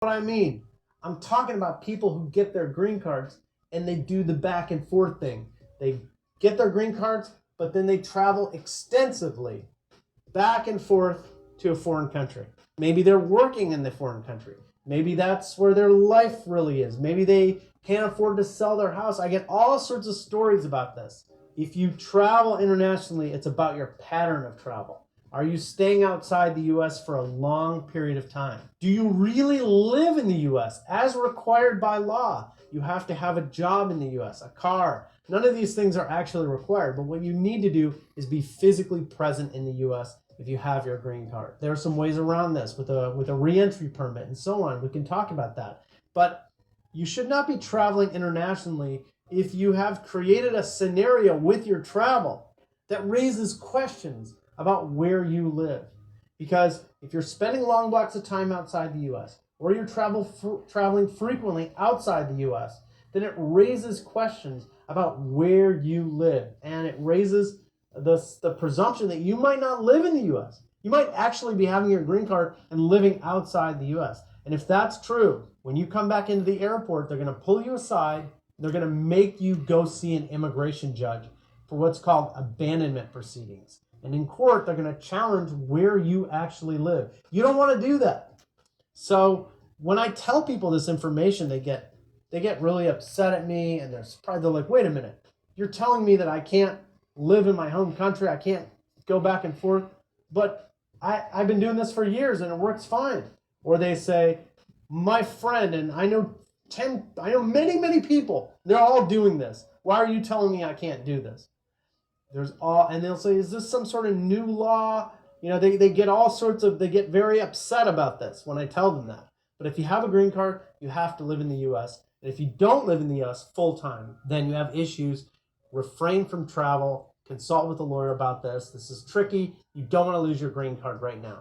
what I mean. I'm talking about people who get their green cards and they do the back and forth thing. They get their green cards, but then they travel extensively back and forth to a foreign country. Maybe they're working in the foreign country. Maybe that's where their life really is. Maybe they can't afford to sell their house. I get all sorts of stories about this. If you travel internationally, it's about your pattern of travel. Are you staying outside the US for a long period of time? Do you really live in the US as required by law? You have to have a job in the US, a car. None of these things are actually required, but what you need to do is be physically present in the US if you have your green card. There are some ways around this with a re-entry permit and so on. We can talk about that. But you should not be traveling internationally if you have created a scenario with your travel that raises questions about where you live. Because if you're spending long blocks of time outside the US, or you're traveling frequently outside the US, then it raises questions about where you live. And it raises the presumption that you might not live in the US. You might actually be having your green card and living outside the US. And if that's true, when you come back into the airport, they're going to pull you aside. They're going to make you go see an immigration judge for what's called abandonment proceedings. And in court, they're going to challenge where you actually live. You don't want to do that. So when I tell people this information, they get really upset at me, and they're like, wait a minute, you're telling me that I can't live in my home country, I can't go back and forth, but I've been doing this for years and it works fine. Or they say, my friend, and I know many people, they're all doing this. Why are you telling me I can't do this? And they'll say, is this some sort of new law? They get very upset about this when I tell them that. But if you have a green card, you have to live in the US. And if you don't live in the US full time, then you have issues. Refrain from travel. Consult with a lawyer about this. This is tricky. You don't want to lose your green card right now.